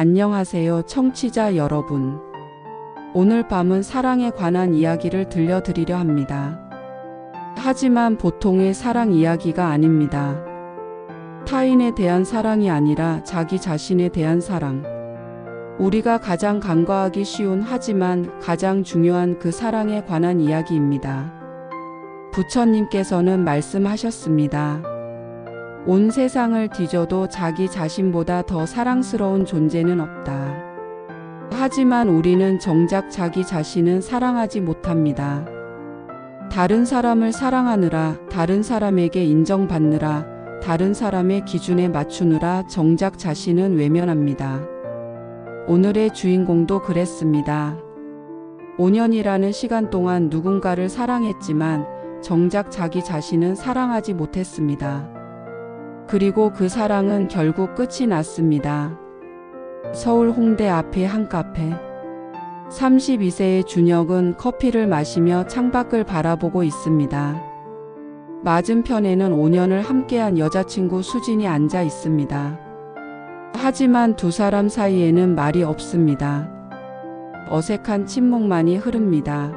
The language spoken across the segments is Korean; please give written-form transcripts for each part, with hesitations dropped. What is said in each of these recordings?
안녕하세요, 청취자 여러분. 오늘 밤은 사랑에 관한 이야기를 들려드리려 합니다. 하지만 보통의 사랑 이야기가 아닙니다. 타인에 대한 사랑이 아니라 자기 자신에 대한 사랑. 우리가 가장 간과하기 쉬운 하지만 가장 중요한 그 사랑에 관한 이야기입니다. 부처님께서는 말씀하셨습니다. 온 세상을 뒤져도 자기 자신보다 더 사랑스러운 존재는 없다. 하지만 우리는 정작 자기 자신은 사랑하지 못합니다. 다른 사람을 사랑하느라, 다른 사람에게 인정받느라, 다른 사람의 기준에 맞추느라 정작 자신은 외면합니다. 오늘의 주인공도 그랬습니다. 5년이라는 시간 동안 누군가를 사랑했지만 정작 자기 자신은 사랑하지 못했습니다. 그리고 그 사랑은 결국 끝이 났습니다. 서울 홍대 앞의 한 카페. 32세의 준혁은 커피를 마시며 창밖을 바라보고 있습니다. 맞은편에는 5년을 함께한 여자친구 수진이 앉아 있습니다. 하지만 두 사람 사이에는 말이 없습니다. 어색한 침묵만이 흐릅니다.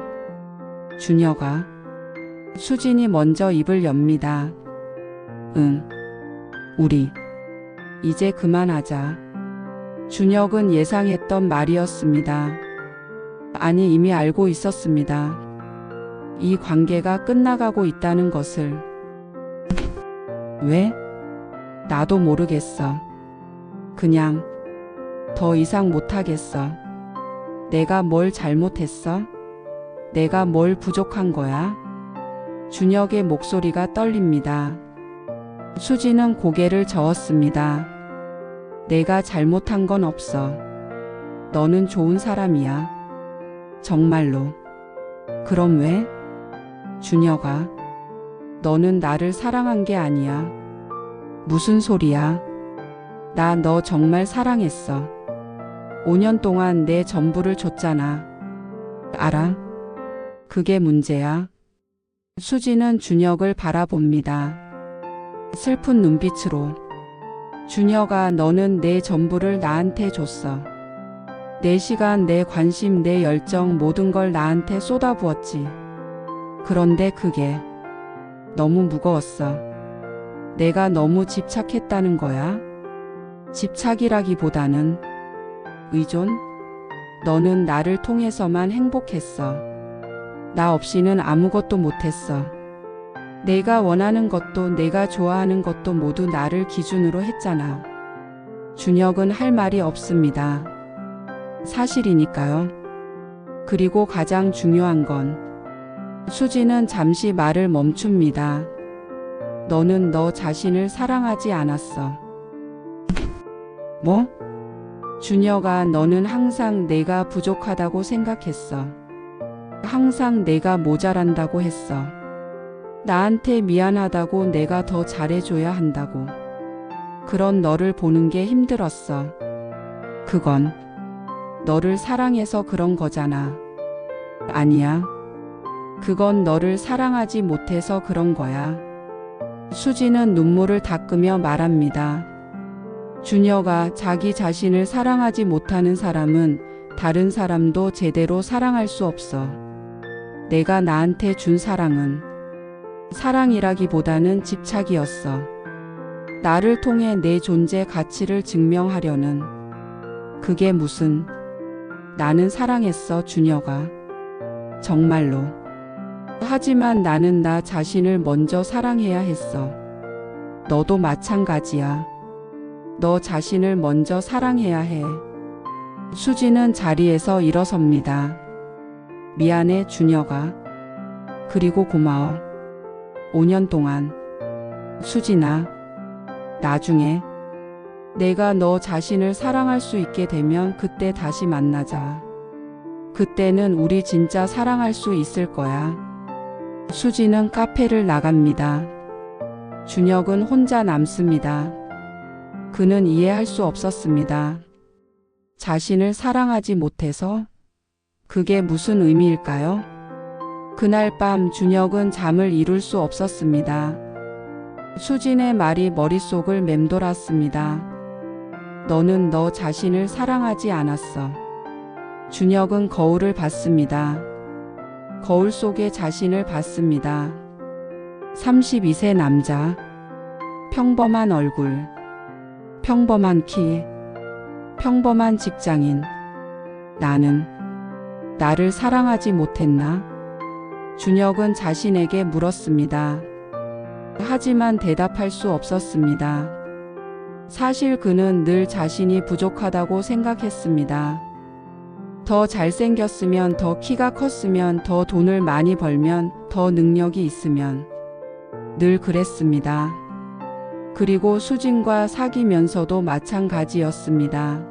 준혁아. 수진이 먼저 입을 엽니다. 응. 우리 이제 그만하자. 준혁은 예상했던 말이었습니다. 아니, 이미 알고 있었습니다. 이 관계가 끝나가고 있다는 것을. 왜? 나도 모르겠어. 그냥 더 이상 못하겠어. 내가 뭘 잘못했어? 내가 뭘 부족한 거야? 준혁의 목소리가 떨립니다. 수진은 고개를 저었습니다. 내가 잘못한 건 없어. 너는 좋은 사람이야. 정말로. 그럼 왜? 준혁아, 너는 나를 사랑한 게 아니야. 무슨 소리야? 나 너 정말 사랑했어. 5년 동안 내 전부를 줬잖아. 알아? 그게 문제야. 수진은 준혁을 바라봅니다. 슬픈 눈빛으로. 준혁아, 너는 내 전부를 나한테 줬어. 내 시간, 내 관심, 내 열정, 모든 걸 나한테 쏟아부었지. 그런데 그게 너무 무거웠어. 내가 너무 집착했다는 거야. 집착이라기보다는 의존? 너는 나를 통해서만 행복했어. 나 없이는 아무것도 못했어. 내가 원하는 것도 내가 좋아하는 것도 모두 나를 기준으로 했잖아. 준혁은 할 말이 없습니다. 사실이니까요. 그리고 가장 중요한 건 수진은 잠시 말을 멈춥니다. 너는 너 자신을 사랑하지 않았어. 뭐? 준혁아, 너는 항상 내가 부족하다고 생각했어. 항상 내가 모자란다고 했어. 나한테 미안하다고, 내가 더 잘해줘야 한다고. 그런 너를 보는 게 힘들었어. 그건 너를 사랑해서 그런 거잖아. 아니야. 그건 너를 사랑하지 못해서 그런 거야. 수지는 눈물을 닦으며 말합니다. 준혁아, 자기 자신을 사랑하지 못하는 사람은 다른 사람도 제대로 사랑할 수 없어. 내가 나한테 준 사랑은 사랑이라기보다는 집착이었어. 나를 통해 내 존재 가치를 증명하려는. 그게 무슨. 나는 사랑했어, 준혁아. 정말로. 하지만 나는 나 자신을 먼저 사랑해야 했어. 너도 마찬가지야. 너 자신을 먼저 사랑해야 해. 수지는 자리에서 일어섭니다. 미안해, 준혁아. 그리고 고마워. 5년 동안. 수진아, 나중에 내가 너 자신을 사랑할 수 있게 되면 그때 다시 만나자. 그때는 우리 진짜 사랑할 수 있을 거야. 수지는 카페를 나갑니다. 준혁은 혼자 남습니다. 그는 이해할 수 없었습니다. 자신을 사랑하지 못해서? 그게 무슨 의미일까요? 그날 밤 준혁은 잠을 이룰 수 없었습니다. 수진의 말이 머릿속을 맴돌았습니다. 너는 너 자신을 사랑하지 않았어. 준혁은 거울을 봤습니다. 거울 속에 자신을 봤습니다. 32세 남자. 평범한 얼굴. 평범한 키. 평범한 직장인. 나를 사랑하지 못했나? 준혁은 자신에게 물었습니다. 하지만 대답할 수 없었습니다. 사실 그는 늘 자신이 부족하다고 생각했습니다. 더 잘생겼으면, 더 키가 컸으면, 더 돈을 많이 벌면, 더 능력이 있으면. 늘 그랬습니다. 그리고 수진과 사귀면서도 마찬가지였습니다.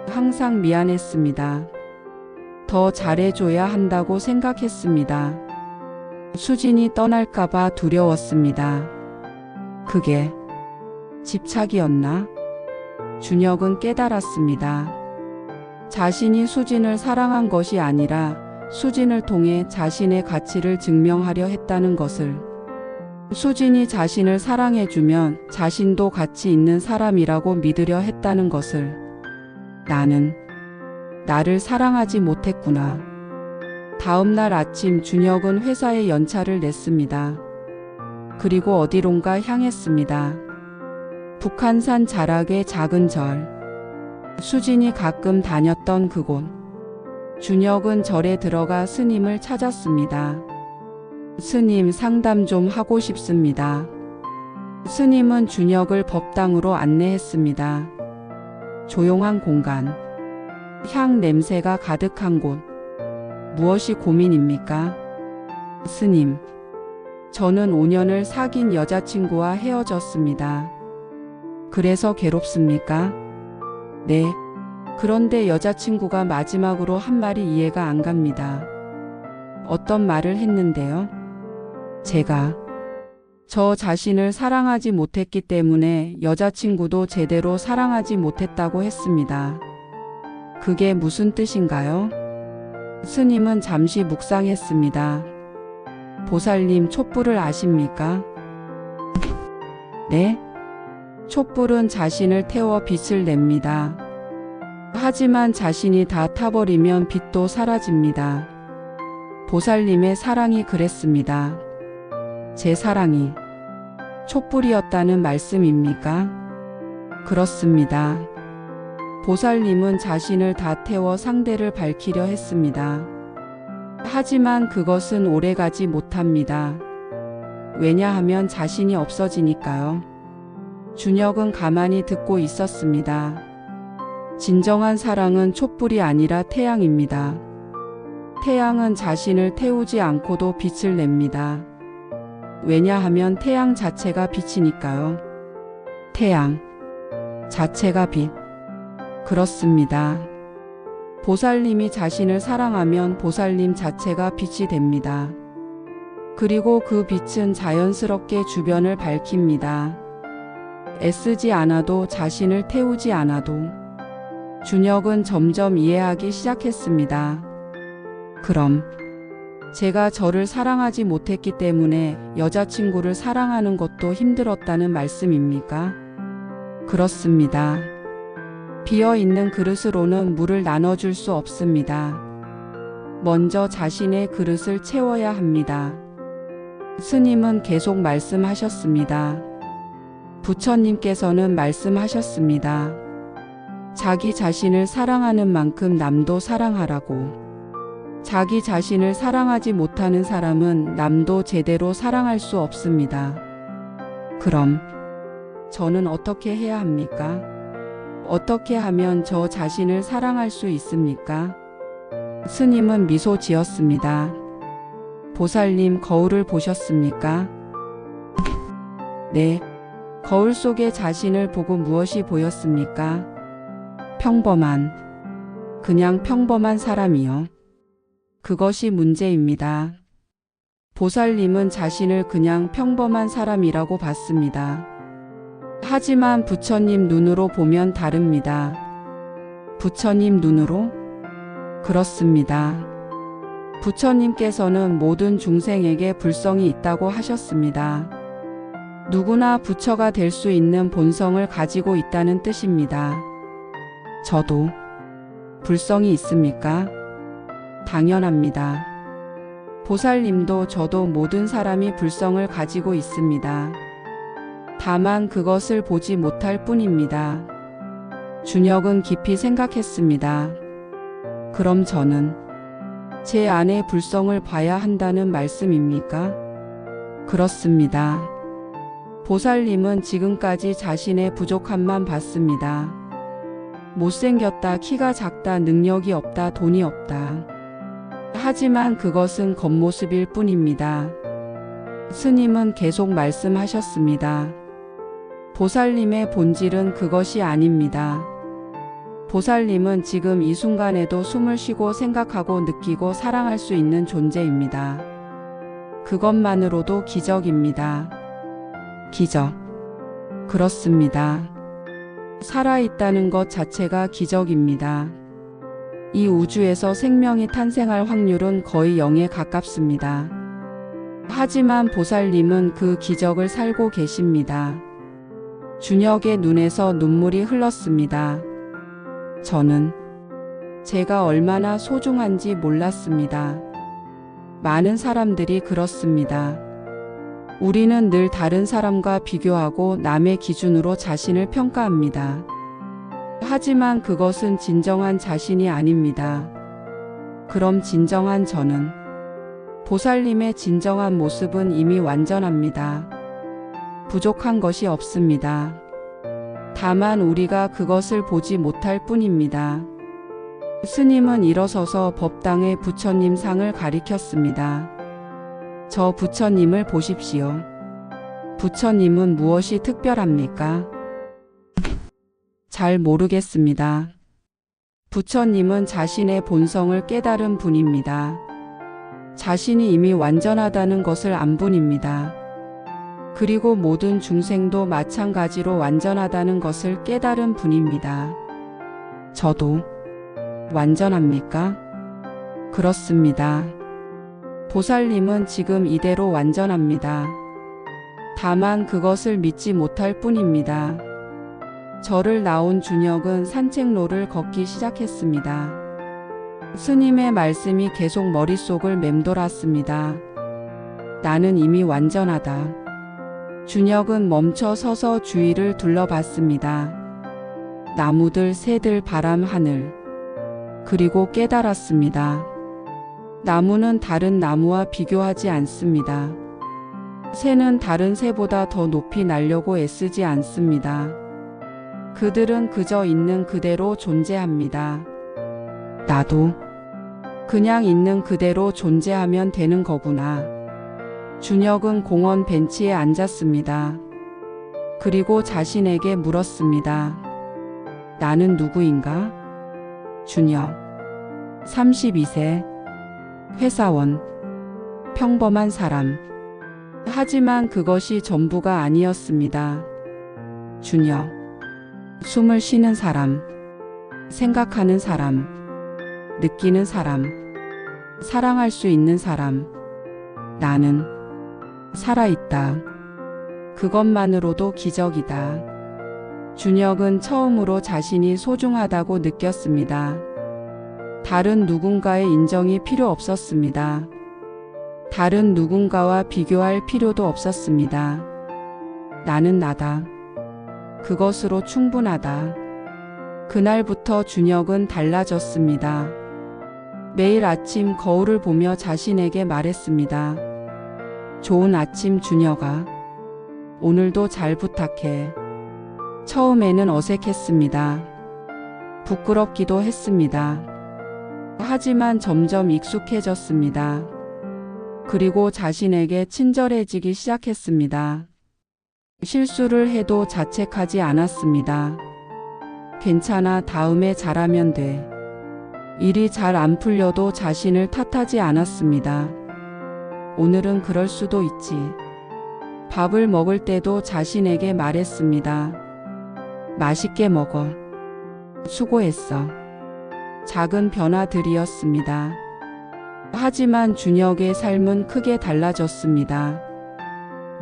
항상 미안했습니다. 더 잘해줘야 한다고 생각했습니다. 수진이 떠날까봐 두려웠습니다. 그게 집착이었나? 준혁은 깨달았습니다. 자신이 수진을 사랑한 것이 아니라 수진을 통해 자신의 가치를 증명하려 했다는 것을. 수진이 자신을 사랑해주면 자신도 가치 있는 사람이라고 믿으려 했다는 것을. 나를 사랑하지 못했구나. 다음 날 아침 준혁은 회사에 연차를 냈습니다. 그리고 어디론가 향했습니다. 북한산 자락의 작은 절. 수진이 가끔 다녔던 그곳. 준혁은 절에 들어가 스님을 찾았습니다. 스님, 상담 좀 하고 싶습니다. 스님은 준혁을 법당으로 안내했습니다. 조용한 공간. 향 냄새가 가득한 곳. 무엇이 고민입니까? 스님, 저는 5년을 사귄 여자친구와 헤어졌습니다. 그래서 괴롭습니까? 네. 그런데 여자친구가 마지막으로 한 말이 이해가 안 갑니다. 어떤 말을 했는데요? 제가 저 자신을 사랑하지 못했기 때문에 여자친구도 제대로 사랑하지 못했다고 했습니다. 그게 무슨 뜻인가요? 스님은 잠시 묵상했습니다. 보살님, 촛불을 아십니까? 네? 촛불은 자신을 태워 빛을 냅니다. 하지만 자신이 다 타버리면 빛도 사라집니다. 보살님의 사랑이 그랬습니다. 제 사랑이 촛불이었다는 말씀입니까? 그렇습니다. 보살님은 자신을 다 태워 상대를 밝히려 했습니다. 하지만 그것은 오래가지 못합니다. 왜냐하면 자신이 없어지니까요. 준혁은 가만히 듣고 있었습니다. 진정한 사랑은 촛불이 아니라 태양입니다. 태양은 자신을 태우지 않고도 빛을 냅니다. 왜냐하면 태양 자체가 빛이니까요. 태양 자체가 빛. 그렇습니다. 보살님이 자신을 사랑하면 보살님 자체가 빛이 됩니다. 그리고 그 빛은 자연스럽게 주변을 밝힙니다. 애쓰지 않아도, 자신을 태우지 않아도. 준혁은 점점 이해하기 시작했습니다. 그럼 제가 저를 사랑하지 못했기 때문에 여자친구를 사랑하는 것도 힘들었다는 말씀입니까? 그렇습니다. 비어있는 그릇으로는 물을 나눠줄 수 없습니다. 먼저 자신의 그릇을 채워야 합니다. 스님은 계속 말씀하셨습니다. 부처님께서는 말씀하셨습니다. 자기 자신을 사랑하는 만큼 남도 사랑하라고. 자기 자신을 사랑하지 못하는 사람은 남도 제대로 사랑할 수 없습니다. 그럼 저는 어떻게 해야 합니까? 어떻게 하면 저 자신을 사랑할 수 있습니까? 스님은 미소 지었습니다. 보살님, 거울을 보셨습니까? 네. 거울 속에 자신을 보고 무엇이 보였습니까? 그냥 평범한 사람이요. 그것이 문제입니다. 보살님은 자신을 그냥 평범한 사람이라고 봤습니다. 하지만 부처님 눈으로 보면 다릅니다. 부처님 눈으로? 그렇습니다. 부처님께서는 모든 중생에게 불성이 있다고 하셨습니다. 누구나 부처가 될 수 있는 본성을 가지고 있다는 뜻입니다. 저도 불성이 있습니까? 당연합니다. 보살님도 저도 모든 사람이 불성을 가지고 있습니다. 다만 그것을 보지 못할 뿐입니다. 준혁은 깊이 생각했습니다. 그럼 저는 제 안의 불성을 봐야 한다는 말씀입니까? 그렇습니다. 보살님은 지금까지 자신의 부족함만 봤습니다. 못생겼다, 키가 작다, 능력이 없다, 돈이 없다. 하지만 그것은 겉모습일 뿐입니다. 스님은 계속 말씀하셨습니다. 보살님의 본질은 그것이 아닙니다. 보살님은 지금 이 순간에도 숨을 쉬고 생각하고 느끼고 사랑할 수 있는 존재입니다. 그것만으로도 기적입니다. 기적. 그렇습니다. 살아있다는 것 자체가 기적입니다. 이 우주에서 생명이 탄생할 확률은 거의 0에 가깝습니다. 하지만 보살님은 그 기적을 살고 계십니다. 준혁의 눈에서 눈물이 흘렀습니다. 저는 제가 얼마나 소중한지 몰랐습니다. 많은 사람들이 그렇습니다. 우리는 늘 다른 사람과 비교하고 남의 기준으로 자신을 평가합니다. 하지만 그것은 진정한 자신이 아닙니다. 그럼 진정한 저는, 보살님의 진정한 모습은 이미 완전합니다. 부족한 것이 없습니다. 다만 우리가 그것을 보지 못할 뿐입니다. 스님은 일어서서 법당의 부처님 상을 가리켰습니다. 저 부처님을 보십시오. 부처님은 무엇이 특별합니까? 잘 모르겠습니다. 부처님은 자신의 본성을 깨달은 분입니다. 자신이 이미 완전하다는 것을 안 분입니다. 그리고 모든 중생도 마찬가지로 완전하다는 것을 깨달은 분입니다. 저도 완전합니까? 그렇습니다. 보살님은 지금 이대로 완전합니다. 다만 그것을 믿지 못할 뿐입니다. 절을 나온 준혁은 산책로를 걷기 시작했습니다. 스님의 말씀이 계속 머릿속을 맴돌았습니다. 나는 이미 완전하다. 준혁은 멈춰 서서 주위를 둘러봤습니다. 나무들, 새들, 바람, 하늘. 그리고 깨달았습니다. 나무는 다른 나무와 비교하지 않습니다. 새는 다른 새보다 더 높이 날려고 애쓰지 않습니다. 그들은 그저 있는 그대로 존재합니다. 나도 그냥 있는 그대로 존재하면 되는 거구나. 준혁은 공원 벤치에 앉았습니다. 그리고 자신에게 물었습니다. 나는 누구인가? 준혁. 32세. 회사원. 평범한 사람. 하지만 그것이 전부가 아니었습니다. 준혁. 숨을 쉬는 사람. 생각하는 사람. 느끼는 사람. 사랑할 수 있는 사람. 나는 살아있다. 그것만으로도 기적이다. 준혁은 처음으로 자신이 소중하다고 느꼈습니다. 다른 누군가의 인정이 필요 없었습니다. 다른 누군가와 비교할 필요도 없었습니다. 나는 나다. 그것으로 충분하다. 그날부터 준혁은 달라졌습니다. 매일 아침 거울을 보며 자신에게 말했습니다. 좋은 아침 준혁아. 오늘도 잘 부탁해. 처음에는 어색했습니다. 부끄럽기도 했습니다. 하지만 점점 익숙해졌습니다. 그리고 자신에게 친절해지기 시작했습니다. 실수를 해도 자책하지 않았습니다. 괜찮아, 다음에 잘하면 돼. 일이 잘 안 풀려도 자신을 탓하지 않았습니다. 오늘은 그럴 수도 있지. 밥을 먹을 때도 자신에게 말했습니다. 맛있게 먹어. 수고했어. 작은 변화들이었습니다. 하지만 준혁의 삶은 크게 달라졌습니다.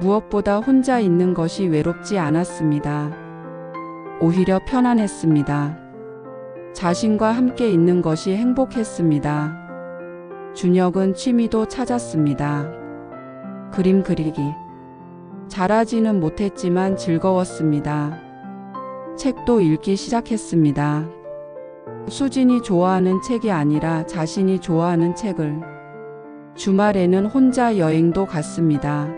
무엇보다 혼자 있는 것이 외롭지 않았습니다. 오히려 편안했습니다. 자신과 함께 있는 것이 행복했습니다. 준혁은 취미도 찾았습니다. 그림 그리기. 잘하지는 못했지만 즐거웠습니다. 책도 읽기 시작했습니다. 수진이 좋아하는 책이 아니라 자신이 좋아하는 책을. 주말에는 혼자 여행도 갔습니다.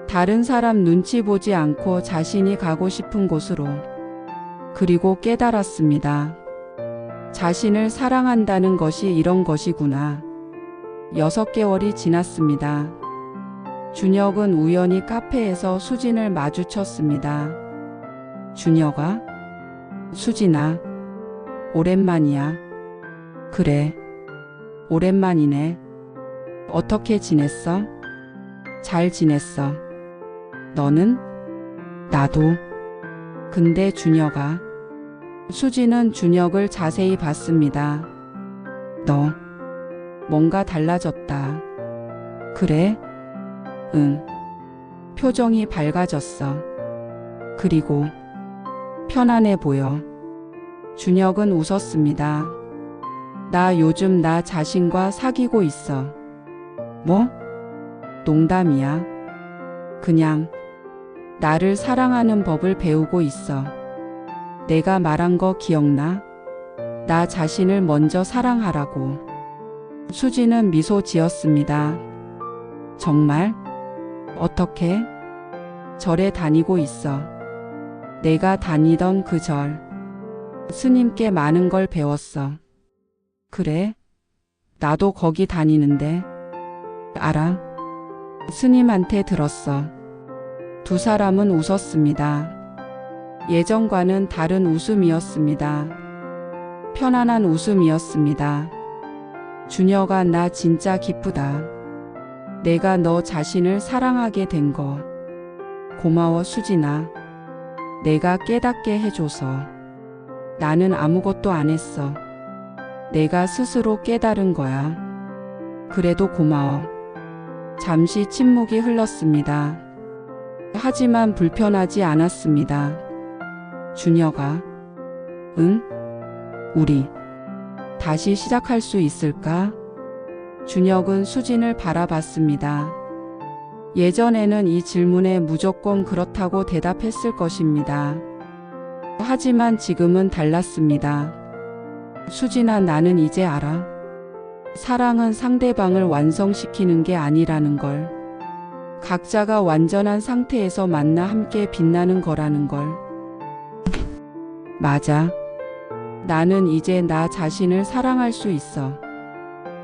다른 사람 눈치 보지 않고 자신이 가고 싶은 곳으로. 그리고 깨달았습니다. 자신을 사랑한다는 것이 이런 것이구나. 6개월이 지났습니다. 준혁은 우연히 카페에서 수진을 마주쳤습니다. 준혁아? 수진아. 오랜만이야. 그래. 오랜만이네. 어떻게 지냈어? 잘 지냈어. 너는? 나도. 근데 준혁아. 수진은 준혁을 자세히 봤습니다. 너 뭔가 달라졌다. 그래? 응. 표정이 밝아졌어. 그리고 편안해 보여. 준혁은 웃었습니다. 나 요즘 나 자신과 사귀고 있어. 뭐? 농담이야. 그냥 나를 사랑하는 법을 배우고 있어. 내가 말한 거 기억나? 나 자신을 먼저 사랑하라고. 수지는 미소 지었습니다. 정말? 어떻게? 절에 다니고 있어. 내가 다니던 그 절. 스님께 많은 걸 배웠어. 그래? 나도 거기 다니는데. 알아? 스님한테 들었어. 두 사람은 웃었습니다. 예전과는 다른 웃음이었습니다. 편안한 웃음이었습니다. 준혁아, 나 진짜 기쁘다. 내가 너 자신을 사랑하게 된 거. 고마워 수진아. 내가 깨닫게 해줘서. 나는 아무것도 안 했어. 내가 스스로 깨달은 거야. 그래도 고마워. 잠시 침묵이 흘렀습니다. 하지만 불편하지 않았습니다. 준혁아. 응? 우리 다시 시작할 수 있을까? 준혁은 수진을 바라봤습니다. 예전에는 이 질문에 무조건 그렇다고 대답했을 것입니다. 하지만 지금은 달랐습니다. 수진아, 나는 이제 알아. 사랑은 상대방을 완성시키는 게 아니라는 걸. 각자가 완전한 상태에서 만나 함께 빛나는 거라는 걸. 맞아. 나는 이제 나 자신을 사랑할 수 있어.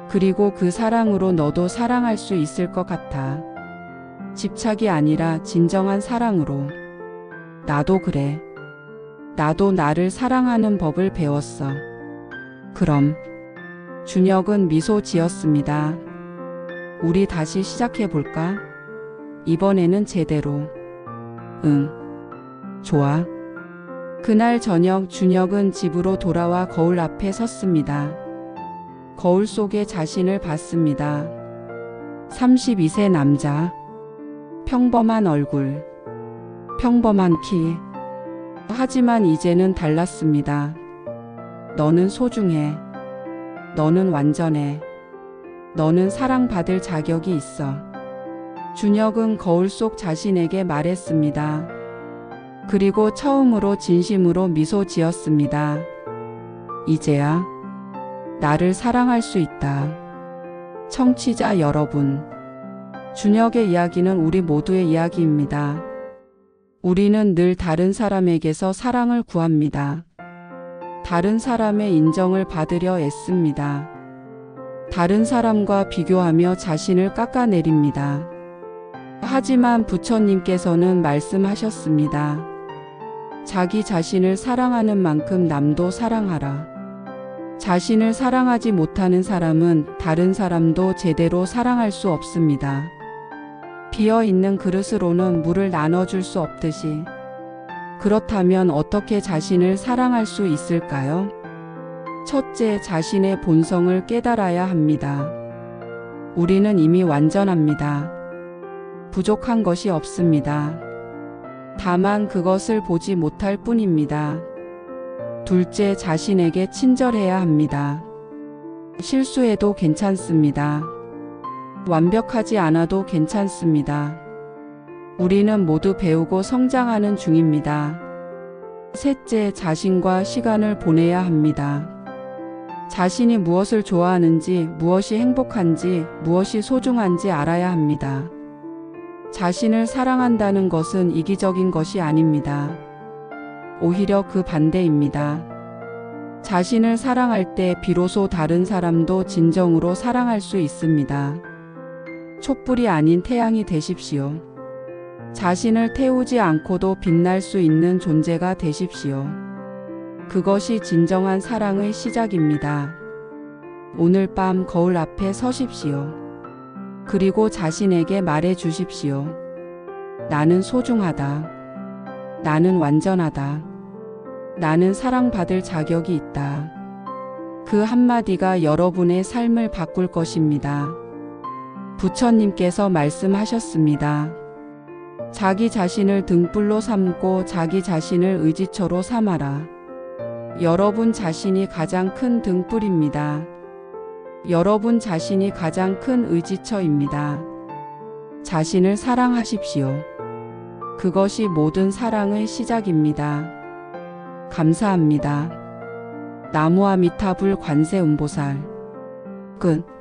그리고 그 사랑으로 너도 사랑할 수 있을 것 같아. 집착이 아니라 진정한 사랑으로. 나도 그래. 나도 나를 사랑하는 법을 배웠어. 그럼. 준혁은 미소 지었습니다. 우리 다시 시작해볼까? 이번에는 제대로. 응. 좋아. 그날 저녁 준혁은 집으로 돌아와 거울 앞에 섰습니다. 거울 속에 자신을 봤습니다. 32세 남자. 평범한 얼굴. 평범한 키. 하지만 이제는 달랐습니다. 너는 소중해. 너는 완전해. 너는 사랑받을 자격이 있어. 준혁은 거울 속 자신에게 말했습니다. 그리고 처음으로 진심으로 미소 지었습니다. 이제야 나를 사랑할 수 있다. 청취자 여러분, 준혁의 이야기는 우리 모두의 이야기입니다. 우리는 늘 다른 사람에게서 사랑을 구합니다. 다른 사람의 인정을 받으려 애씁니다. 다른 사람과 비교하며 자신을 깎아내립니다. 하지만 부처님께서는 말씀하셨습니다. 자기 자신을 사랑하는 만큼 남도 사랑하라. 자신을 사랑하지 못하는 사람은 다른 사람도 제대로 사랑할 수 없습니다. 비어있는 그릇으로는 물을 나눠줄 수 없듯이. 그렇다면 어떻게 자신을 사랑할 수 있을까요? 첫째, 자신의 본성을 깨달아야 합니다. 우리는 이미 완전합니다. 부족한 것이 없습니다. 다만 그것을 보지 못할 뿐입니다. 둘째, 자신에게 친절해야 합니다. 실수해도 괜찮습니다. 완벽하지 않아도 괜찮습니다. 우리는 모두 배우고 성장하는 중입니다. 셋째, 자신과 시간을 보내야 합니다. 자신이 무엇을 좋아하는지, 무엇이 행복한지, 무엇이 소중한지 알아야 합니다. 자신을 사랑한다는 것은 이기적인 것이 아닙니다. 오히려 그 반대입니다. 자신을 사랑할 때 비로소 다른 사람도 진정으로 사랑할 수 있습니다. 촛불이 아닌 태양이 되십시오. 자신을 태우지 않고도 빛날 수 있는 존재가 되십시오. 그것이 진정한 사랑의 시작입니다. 오늘 밤 거울 앞에 서십시오. 그리고 자신에게 말해 주십시오. 나는 소중하다. 나는 완전하다. 나는 사랑받을 자격이 있다. 그 한마디가 여러분의 삶을 바꿀 것입니다. 부처님께서 말씀하셨습니다. 자기 자신을 등불로 삼고 자기 자신을 의지처로 삼아라. 여러분 자신이 가장 큰 등불입니다. 여러분 자신이 가장 큰 의지처입니다. 자신을 사랑하십시오. 그것이 모든 사랑의 시작입니다. 감사합니다. 나무아미타불 관세음보살. 끝.